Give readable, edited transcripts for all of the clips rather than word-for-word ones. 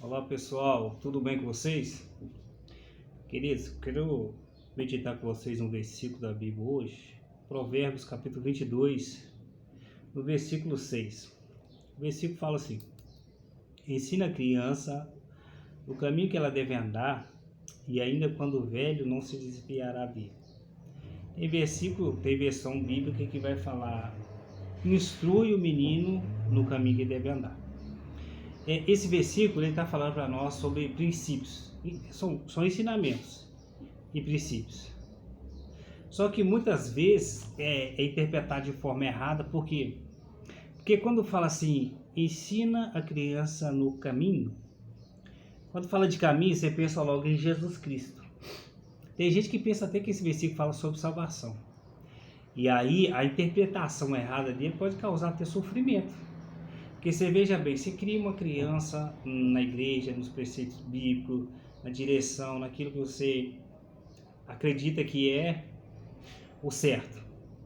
Olá pessoal, tudo bem com vocês? Queridos, quero meditar com vocês um versículo da Bíblia hoje, Provérbios capítulo 22, no versículo 6. O versículo fala assim: ensina a criança o caminho que ela deve andar, e ainda quando velho não se desviará dele. Tem versão bíblica que vai falar: instrui o menino no caminho que deve andar. Esse versículo está falando para nós sobre princípios, são ensinamentos e princípios. Só que muitas vezes é interpretado de forma errada, porque quando fala assim, ensina a criança no caminho, quando fala de caminho, você pensa logo em Jesus Cristo. Tem gente que pensa até que esse versículo fala sobre salvação. E aí a interpretação errada dele pode causar até sofrimento. Porque você veja bem, você cria uma criança na igreja, nos preceitos bíblicos, na direção, naquilo que você acredita que é o certo,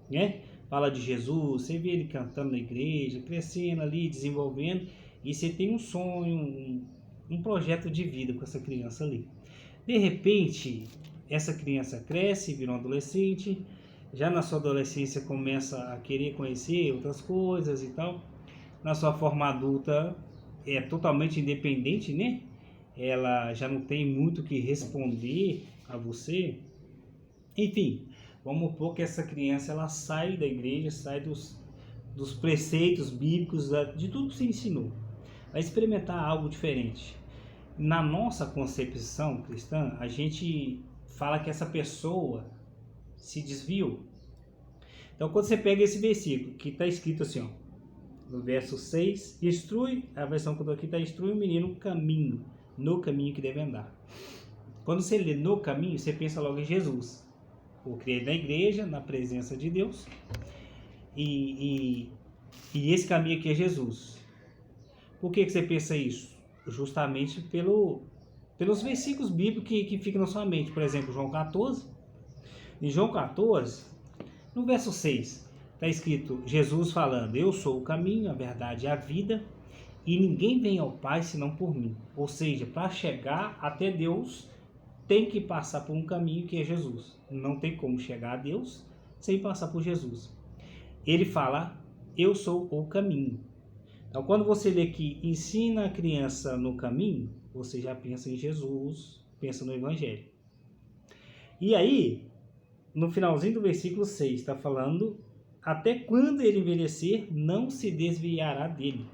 né? Fala de Jesus, você vê ele cantando na igreja, crescendo ali, desenvolvendo, e você tem um sonho, um projeto de vida com essa criança ali. De repente, essa criança cresce, vira um adolescente, já na sua adolescência começa a querer conhecer outras coisas e tal. Na sua forma adulta é totalmente independente, né? Ela já não tem muito o que responder a você. Enfim, vamos supor que essa criança ela sai da igreja, sai dos preceitos bíblicos, de tudo que se ensinou. Vai experimentar algo diferente. Na nossa concepção cristã, a gente fala que essa pessoa se desviou. Então, quando você pega esse versículo, que está escrito assim, ó, no verso 6, instrui, a versão que eu estou aqui está: instrui o menino no caminho que deve andar. Quando você lê no caminho, você pensa logo em Jesus, o criado da igreja, na presença de Deus, e esse caminho aqui é Jesus. Por que você pensa isso? Justamente pelos versículos bíblicos que ficam na sua mente. Por exemplo, João 14. Em João 14, no verso 6, está escrito Jesus falando: eu sou o caminho, a verdade e a vida, e ninguém vem ao Pai senão por mim. Ou seja, para chegar até Deus, tem que passar por um caminho que é Jesus. Não tem como chegar a Deus sem passar por Jesus. Ele fala: eu sou o caminho. Então, quando você lê que ensina a criança no caminho, você já pensa em Jesus, pensa no Evangelho. E aí, no finalzinho do versículo 6, está falando: até quando ele envelhecer, não se desviará dele.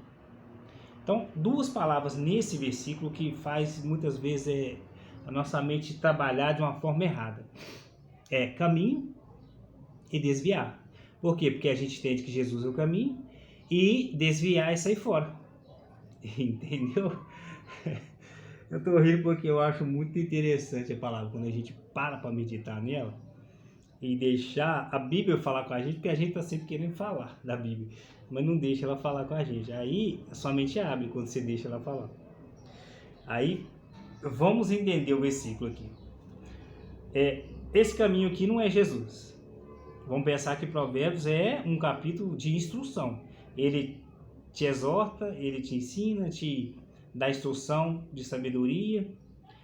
Então, duas palavras nesse versículo que faz muitas vezes a nossa mente trabalhar de uma forma errada. É caminho e desviar. Por quê? Porque a gente entende que Jesus é o caminho, e desviar é sair fora. Entendeu? Eu estou rindo porque eu acho muito interessante a palavra, quando a gente para meditar nela e deixar a Bíblia falar com a gente, porque a gente está sempre querendo falar da Bíblia, mas não deixa ela falar com a gente. Aí a sua mente abre quando você deixa ela falar. Aí vamos entender o versículo aqui. Esse caminho aqui não é Jesus. Vamos pensar que Provérbios é um capítulo de instrução. Ele te exorta, ele te ensina, te dá instrução de sabedoria.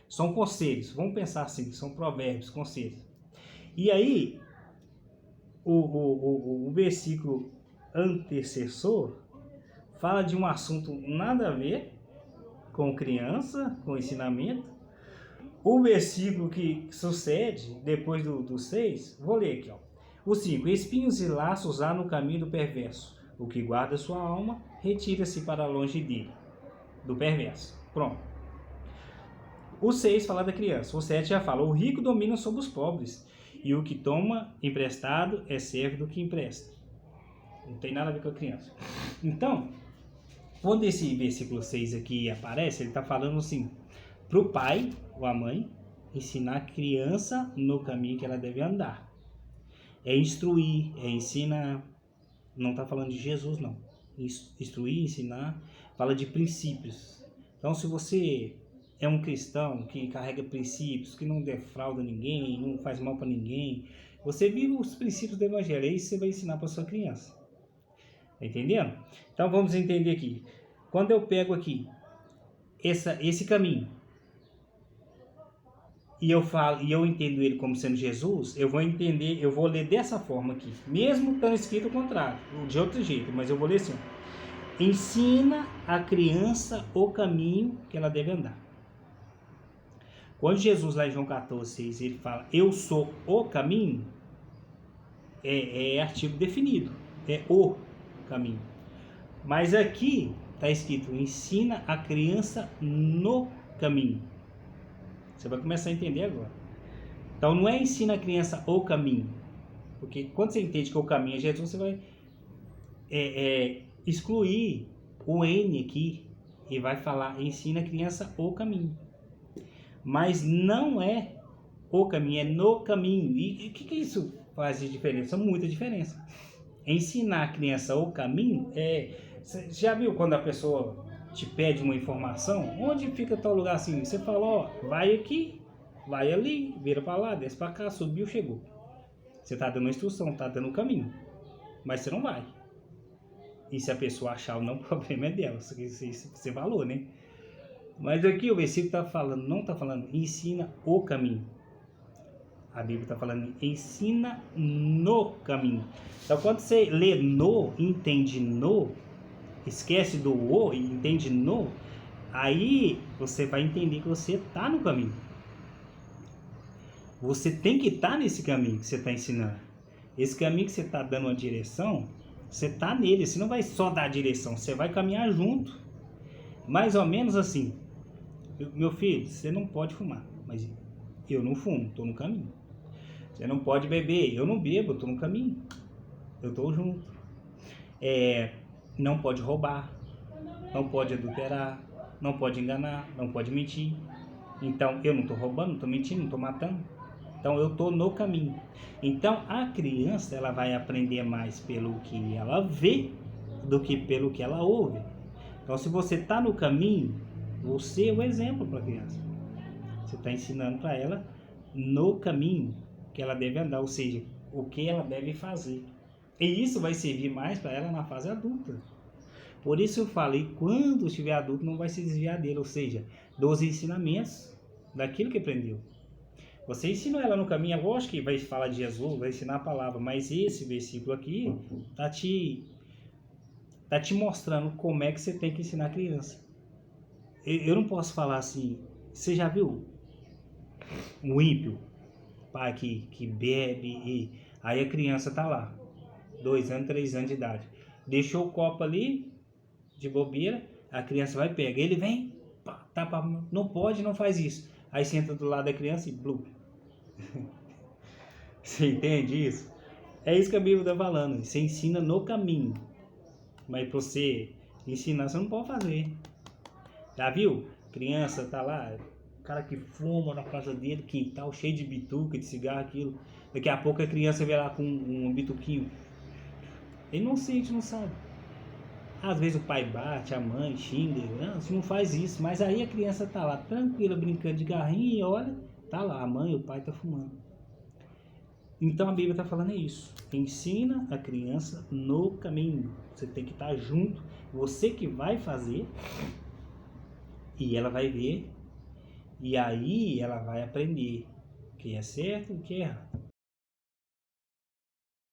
São conselhos. Vamos pensar assim, são provérbios, conselhos. E aí, o versículo antecessor fala de um assunto nada a ver com criança, com ensinamento. O versículo que sucede, depois do 6, vou ler aqui, ó. O 5, espinhos e laços há no caminho do perverso. O que guarda sua alma, retira-se para longe dele, do perverso. Pronto. O 6 fala da criança. O 7 já fala: o rico domina sobre os pobres, e o que toma emprestado é servo do que empresta. Não tem nada a ver com a criança. Então, quando esse versículo 6 aqui aparece, ele está falando assim, para o pai ou a mãe ensinar a criança no caminho que ela deve andar. É instruir, é ensinar. Não está falando de Jesus, não. Instruir, ensinar, fala de princípios. Então, se você é um cristão que carrega princípios, que não defrauda ninguém, não faz mal para ninguém, você vive os princípios do Evangelho, é isso que você vai ensinar para sua criança. Tá entendendo? Então, vamos entender aqui. Quando eu pego aqui, esse caminho, e eu entendo ele como sendo Jesus, eu vou ler dessa forma aqui, mesmo estando escrito o contrário, de outro jeito, mas eu vou ler assim: ensina a criança o caminho que ela deve andar. Quando Jesus lá em João 14,6, ele fala, eu sou o caminho, é artigo definido, é o caminho. Mas aqui está escrito, ensina a criança no caminho. Você vai começar a entender agora. Então não é ensina a criança o caminho, porque quando você entende que o caminho é Jesus, você vai excluir o N aqui e vai falar, ensina a criança o caminho. Mas não é o caminho, é no caminho. E o que isso faz de diferença? Muita diferença. Ensinar a criança o caminho você já viu quando a pessoa te pede uma informação? Onde fica tal lugar assim? Você fala, ó, vai aqui, vai ali, vira para lá, desce para cá, subiu, chegou. Você está dando a instrução, está dando o caminho. Mas você não vai. E se a pessoa achar ou não, o problema é dela. Isso você falou, né? Mas aqui o versículo está falando, não está falando, ensina o caminho. A Bíblia está falando, ensina no caminho. Então quando você lê no, entende no, esquece do o e entende no, aí você vai entender que você está no caminho. Você tem que estar nesse caminho que você está ensinando. Esse caminho que você está dando uma direção, você está nele. Você não vai só dar a direção, você vai caminhar junto. Mais ou menos assim. Meu filho, você não pode fumar, mas eu não fumo, estou no caminho. Você não pode beber, eu não bebo, estou no caminho. Eu estou junto. Não pode roubar, não pode adulterar, não pode enganar, não pode mentir. Então, eu não estou roubando, não estou mentindo, não estou matando. Então, eu estou no caminho. Então, a criança, ela vai aprender mais pelo que ela vê do que pelo que ela ouve. Então, se você está no caminho, você é o exemplo para a criança. Você está ensinando para ela no caminho que ela deve andar, ou seja, o que ela deve fazer. E isso vai servir mais para ela na fase adulta. Por isso eu falei, quando estiver adulto não vai se desviar dele, ou seja, dos ensinamentos, daquilo que aprendeu. Você ensina ela no caminho, lógico que vai falar de Jesus, vai ensinar a palavra, mas esse versículo aqui está te mostrando como é que você tem que ensinar a criança. Eu não posso falar assim, você já viu um ímpio, pai que bebe, e aí a criança tá lá, 2 anos, 3 anos de idade, deixou o copo ali, de bobeira, a criança vai pegar, ele vem, pá, não pode, não faz isso, aí senta do lado da criança e blu. Você entende isso? É isso que a Bíblia está falando, você ensina no caminho, mas para você ensinar, você não pode fazer. Já viu? Criança tá lá, cara que fuma na casa dele, quintal cheio de bituca, de cigarro, aquilo. Daqui a pouco a criança vê lá com um bituquinho. Ele não sente, não sabe. Às vezes o pai bate, a mãe xinga, não, você não faz isso. Mas aí a criança tá lá tranquila, brincando de garrinho e olha, tá lá, a mãe e o pai tá fumando. Então a Bíblia está falando isso. Ensina a criança no caminho. Você tem que estar junto. Você que vai fazer. E ela vai ver. E aí ela vai aprender o que é certo e o que é errado.